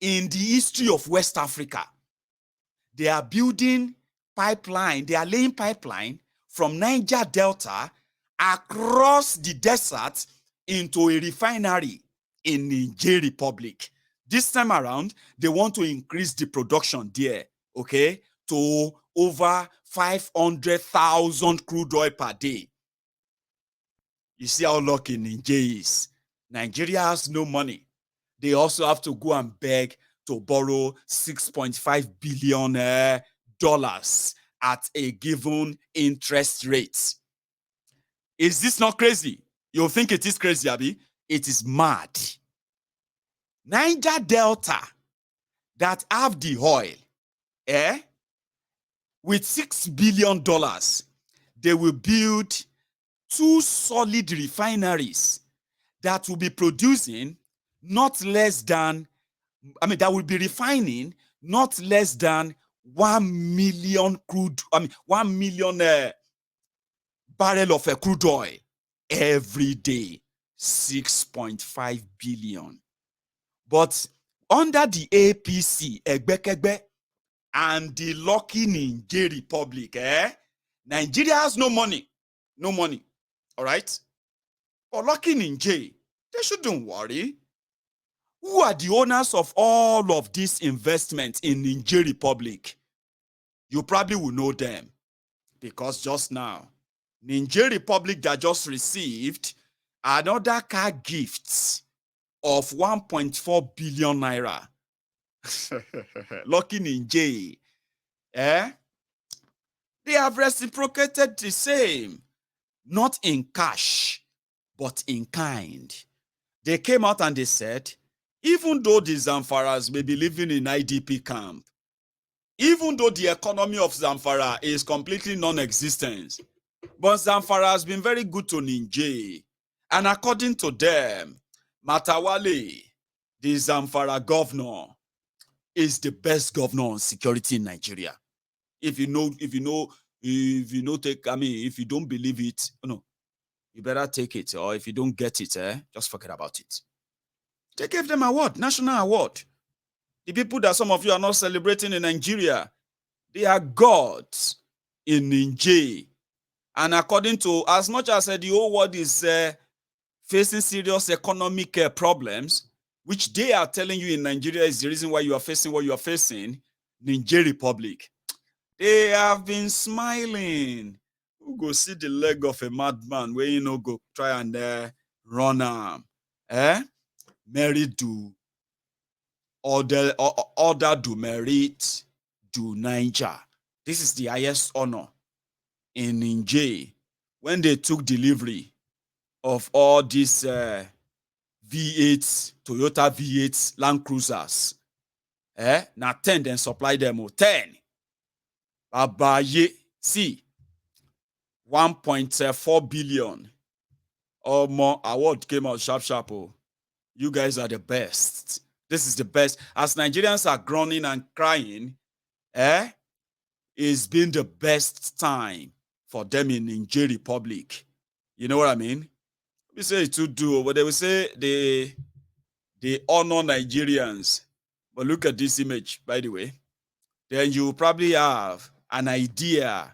in the history of West Africa. They are building pipeline, they are laying pipeline from Niger Delta across the desert into a refinery in Niger Republic. This time around, they want to increase the production there, okay, to over 500,000 crude oil per day. You see how lucky Niger is. Nigeria has no money. They also have to go and beg to borrow $6.5 billion at a given interest rate. Is this not crazy? You think it is crazy, Abi? It is mad. Niger Delta that have the oil, with $6 billion, they will build 2 solid refineries that will be producing not less than, that will be refining not less than 1 million barrel of crude oil every day. 6.5 billion. But under the APC, Egbekegbe, and the lucky Niger Republic, Nigeria has no money. No money. All right? But lucky Niger, they shouldn't worry. Who are the owners of all of these investments in Niger Republic? You probably will know them. Because just now, Niger Republic that just received another car gift of 1.4 billion naira. Lucky Niger. They have reciprocated the same. Not in cash, but in kind. They came out and they said, even though the Zamfaras may be living in IDP camp, even though the economy of Zamfara is completely non-existent, but Zamfara has been very good to Niger. And according to them, Matawale, the Zamfara governor, is the best governor on security in Nigeria. If you don't believe it, no, you better take it. Or if you don't get it, just forget about it. They gave them award, national award. The people that some of you are not celebrating in Nigeria, they are gods in Niger. And according to, as much as the whole world is facing serious economic problems, which they are telling you in Nigeria is the reason why you are facing what you are facing, Niger Republic, they have been smiling. Who go see the leg of a madman where go try and run arm? Married to order do merit do Niger. This is the highest honor in Niger. When they took delivery of all these V8s, Toyota V8s, Land Cruisers, now 10 then supply them 10. Abaye, see, 1.4 billion or more award came out sharp. You guys are the best. This is the best. As Nigerians are groaning and crying, it's been the best time for them in Niger Republic. You know what I mean? We say it to do, but they will say they honor Nigerians. But look at this image, by the way. Then you probably have an idea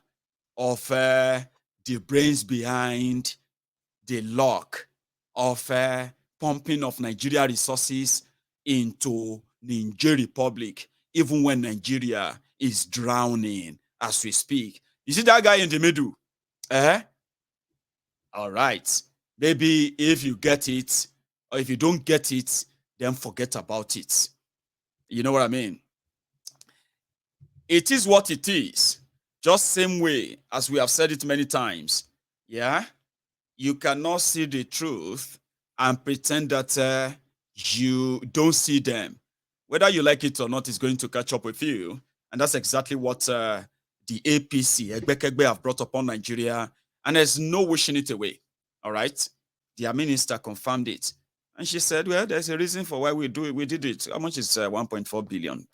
of the brains behind the luck of pumping of Nigeria resources into Niger Republic, even when Nigeria is drowning as we speak. You see that guy in the middle? All right. Maybe if you get it, or if you don't get it, then forget about it. You know what I mean? It is what it is. Just same way as we have said it many times. Yeah? you cannot see the truth and pretend that you don't see them. Whether you like it or not, is going to catch up with you. And that's exactly what the APC, Egbekegbe, have brought upon Nigeria. And there's no wishing it away. All right. Their minister confirmed it. And she said, well, there's a reason for why we do it. We did it. How much is 1.4 billion?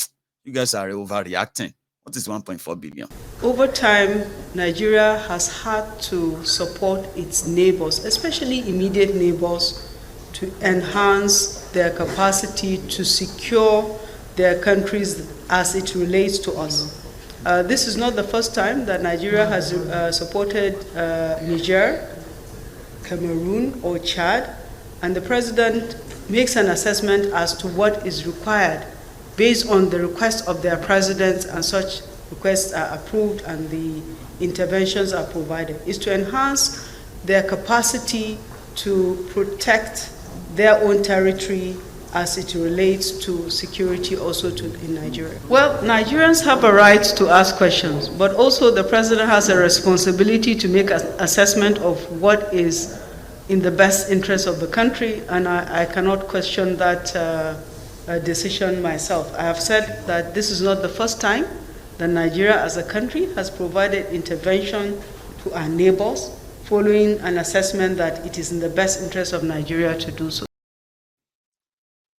You guys are overreacting. What is 1.4 billion? Over time, Nigeria has had to support its neighbors, especially immediate neighbors, to enhance their capacity to secure their countries as it relates to us. This is not the first time that Nigeria has supported Niger, Cameroon, or Chad, and the president makes an assessment as to what is required based on the request of their presidents, and such requests are approved and the interventions are provided, is to enhance their capacity to protect their own territory as it relates to security also in Nigeria. Well, Nigerians have a right to ask questions, but also the president has a responsibility to make an assessment of what is in the best interest of the country, and I cannot question that decision myself. I have said that this is not the first time that Nigeria as a country has provided intervention to our neighbors following an assessment that it is in the best interest of Nigeria to do so.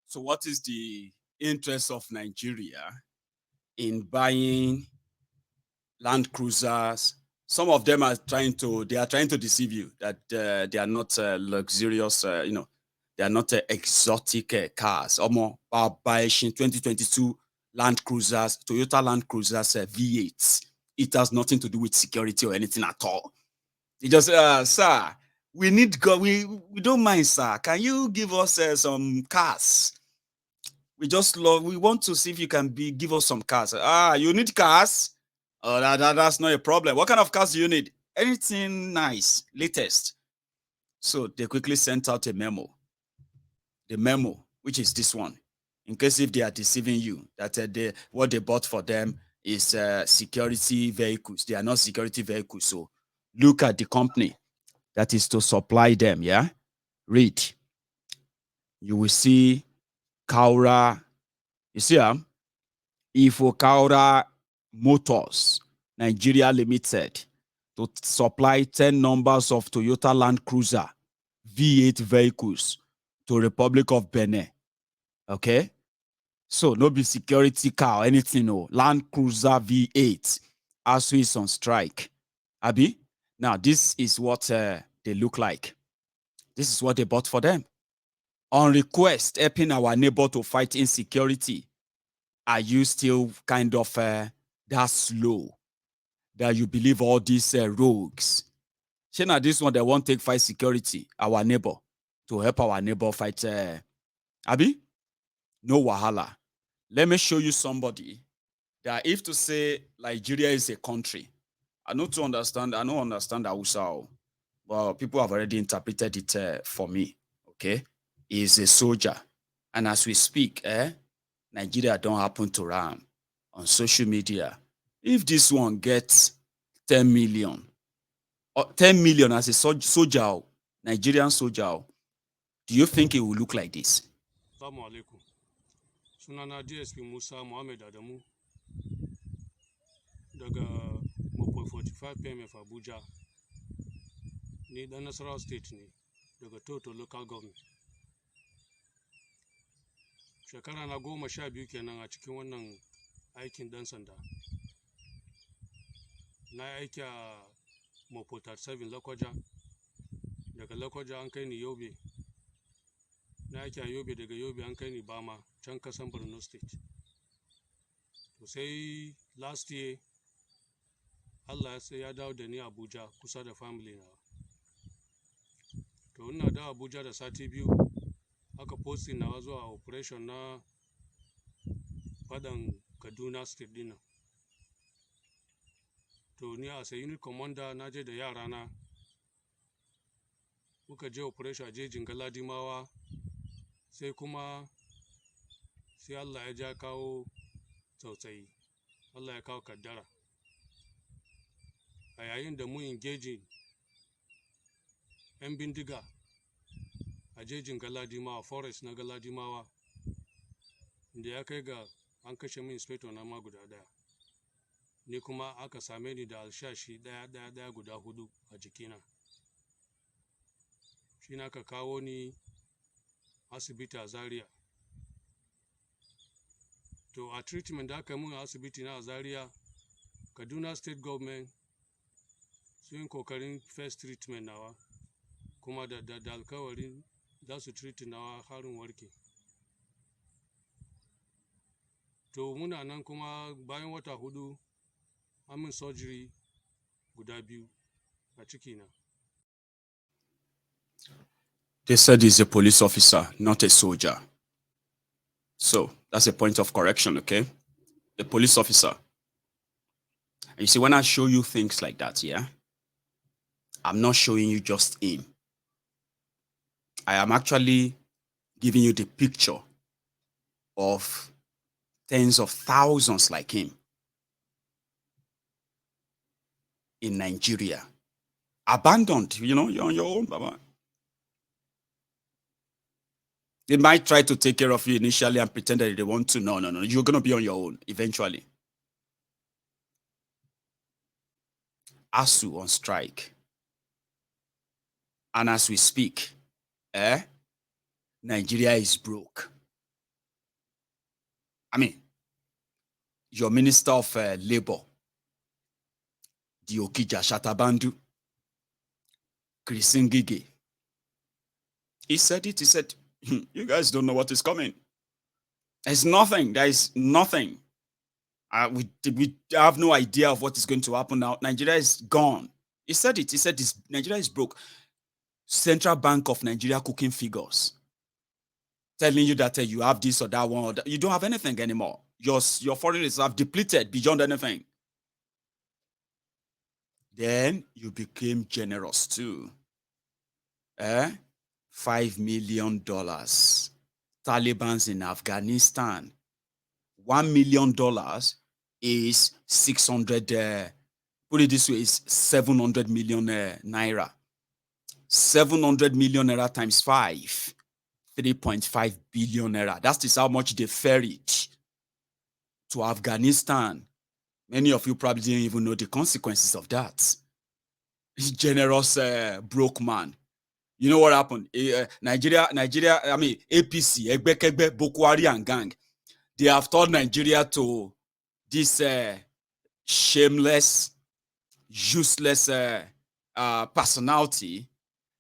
So what is the interest of Nigeria in buying land cruisers? Some of them are trying to deceive you that they are not luxurious, they are not exotic cars. Omo, in 2022 Land Cruisers, Toyota Land Cruisers V8. It has nothing to do with security or anything at all. It just, sir, we need God. We don't mind, sir. Can you give us some cars? We want to see if you can give us some cars. You need cars? Oh, that's not a problem. What kind of cars do you need? Anything nice, latest. So they quickly sent out a memo. The memo, which is this one, in case if they are deceiving you, that what they bought for them is security vehicles. They are not security vehicles. So look at the company that is to supply them, yeah? Read. You will see Kaura, you see Ifo Kaura Motors, Nigeria Limited, to supply 10 numbers of Toyota Land Cruiser V8 vehicles to Republic of Benin. Okay? So no be security car or anything, no. Land Cruiser V8. ASU is on strike. Abi? Now, this is what they look like. This is what they bought for them. On request, helping our neighbor to fight insecurity. Are you still kind of that slow that you believe all these rogues? Now this one, they won't take fight security, our neighbor, to help our neighbor fight. Abi? No wahala. Let me show you somebody that if to say Nigeria is a country, I don't understand Hausa, but people have already interpreted it for me. Okay? He's a soldier. And as we speak, Nigeria don't happen to ram on social media. If this one gets 10 million, or 10 million as a soldier, Nigerian soldier, do you think it will look like this? Assalamu alaikum. Sunana DSP Musa Muhammad Adamu daga Mopoi 45 PMF Abuja. Ni dan Nasarawa State ne daga Toto Local Government. Shekara na 12 kenan a cikin wannan aikin dan sanda. Na aiki a Mopoi 37 Lokoja. Daga Lokoja an kai ni Yobe. Na aiki a Yobe, daga Yobe an kai ni Bama, can kasan Borno State. To sai last year Allah ya sai ya dawo da ni Abuja kusa da family na. To ina da Abuja da sati biyu aka posting na zuwa operation na fadan Kaduna State din. To ni as a unit commander na je da yara na muka je operation a jejin Galadimawa, sai kuma sai Allah ya ja kawo tsautsayi, Allah ya kawo kaddara. A yayin da mu engaging 'yan bindiga a jejin Galadimawa, forest na Galadimawa, da ya kai ga an kashe min inspector na ma guda ɗaya. Ni kuma aka same ni da alshashi ɗaya guda 4 a jikina. Shi na ka kawo ni asibiti a Zaria. To a treatment da aka yi mun a asibiti na a Zaria, Kaduna State Government sun yi kokarin first treatment nawa, kuma da alkawarin za su treat nawa harin warke. To muna nan kuma bayan wata 4 an min surgery guda 2 a cikina. They said he's a police officer, not a soldier. So that's a point of correction, okay? The police officer. And you see, when I show you things like that, yeah, I'm not showing you just him. I am actually giving you the picture of tens of thousands like him in Nigeria. Abandoned, you're on your own, Baba. They might try to take care of you initially and pretend that they want to. No. You're going to be on your own eventually. ASU on strike. And as we speak, Nigeria is broke. I mean, your Minister of Labor, Diokija Shatabandu, Krisingige, he said, you guys don't know what is coming. There's nothing. There is nothing. We have no idea of what is going to happen now. Nigeria is gone. He said it. He said Nigeria is broke. Central Bank of Nigeria cooking figures, telling you that you have this or that one. Or that. You don't have anything anymore. Your foreign reserve depleted beyond anything. Then you became generous too. $5 million. Taliban's in Afghanistan. $1 million is 600. Put it this way, is 700 million naira. 700 million naira times 5, 3.5 billion naira. That is how much they ferried to Afghanistan. Many of you probably didn't even know the consequences of that. Generous broke man. You know what happened? Nigeria, I mean, APC, Egbekegbe, Boko Haram gang, they have turned Nigeria to this shameless, useless personality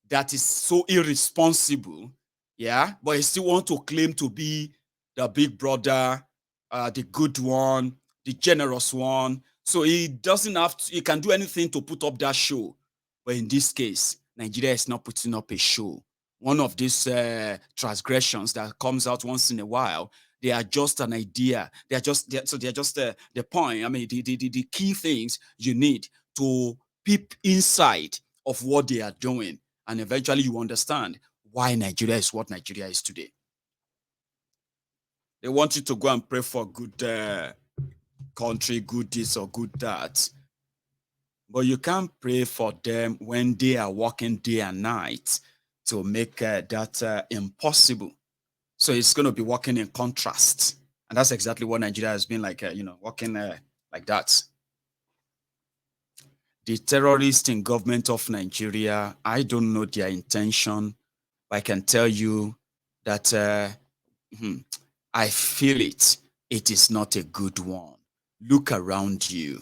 that is so irresponsible, yeah, but he still want to claim to be the big brother, the good one, the generous one. So he doesn't have to, he can do anything to put up that show. But in this case, Nigeria is not putting up a show. One of these transgressions that comes out once in a while, they are just an idea. They're just the point. I mean, the key things you need to peep inside of what they are doing. And eventually you understand why Nigeria is what Nigeria is today. They want you to go and pray for good country, good this or good that. But you can't pray for them when they are working day and night to make that impossible. So it's going to be working in contrast. And that's exactly what Nigeria has been like, working like that. The terrorists in government of Nigeria, I don't know their intention, but I can tell you that I feel it. It is not a good one. Look around you.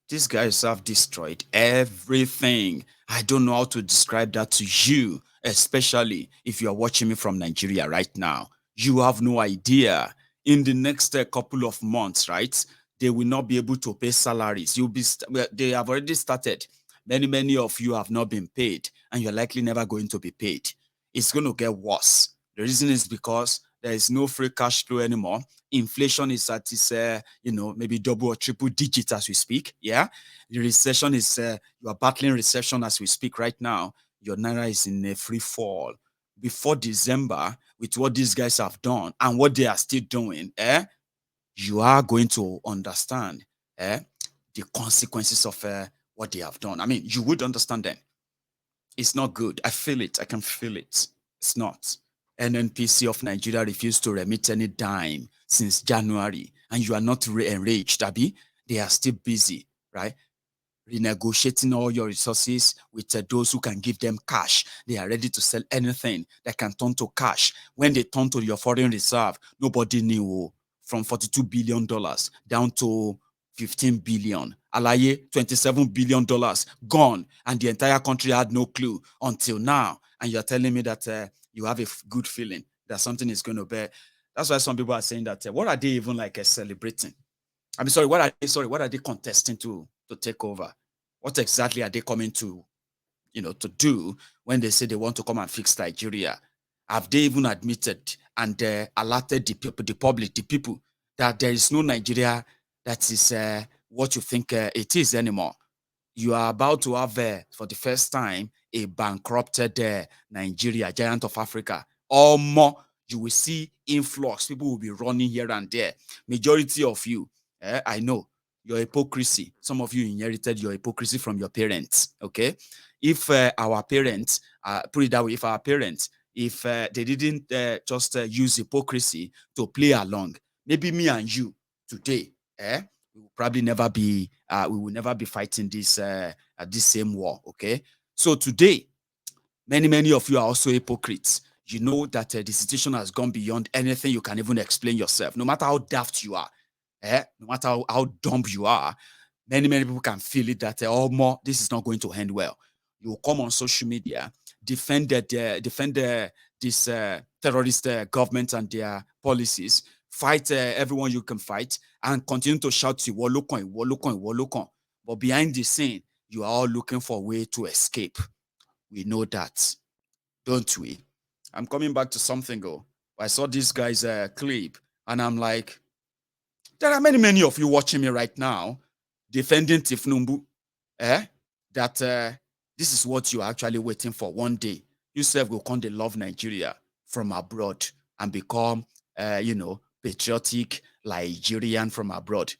These guys have destroyed everything. I don't know how to describe that to you, especially if you are watching me from Nigeria right now. You have no idea. In the next couple of months, right, they will not be able to pay salaries. They have already started. Many of you have not been paid, and you're likely never going to be paid. It's going to get worse. The reason is because there is no free cash flow anymore. Inflation is at its, maybe double or triple digits as we speak. Yeah. The recession is, you are battling recession as we speak right now. Your naira is in a free fall. Before December, with what these guys have done and what they are still doing, you are going to understand the consequences of what they have done. I mean, you would understand them. It's not good. I feel it. I can feel it. It's not. NNPC of Nigeria refused to remit any dime since January, and you are not enraged, Abby. They are still busy, right? Renegotiating all your resources with those who can give them cash. They are ready to sell anything that can turn to cash. When they turn to your foreign reserve, nobody knew. From $42 billion down to 15 billion. Alaye, $27 billion gone. And the entire country had no clue until now. And you're telling me that you have a good feeling that something is going to bear. That's why some people are saying that, what are they even like celebrating? I mean, what are they contesting to take over? What exactly are they coming to, to do when they say they want to come and fix Nigeria? Have they even admitted and alerted the people, the public, the people, that there is no Nigeria that is what you think it is anymore? You are about to have, for the first time, a bankrupted Nigeria, giant of Africa. Or more, you will see influx. People will be running here and there. Majority of you, I know, your hypocrisy. Some of you inherited your hypocrisy from your parents, okay? If our parents, put it that way, if our parents, if they didn't just use hypocrisy to play along, maybe me and you today, we will probably never be, we will never be fighting this same war, okay? So today, many of you are also hypocrites. You know that the situation has gone beyond anything you can even explain yourself. No matter how daft you are, no matter how dumb you are, many people can feel it that oh, more, this is not going to end well. You will come on social media, defend this terrorist government and their policies, fight everyone you can fight, and continue to shout Iwolokon. But behind the scene, you are all looking for a way to escape. We know that, don't we? I'm coming back to something. I saw this guy's clip, and I'm like, there are many of you watching me right now defending Tifnumbu. That this is what you're actually waiting for one day. You self will come to love Nigeria from abroad and become, patriotic Nigerian from abroad.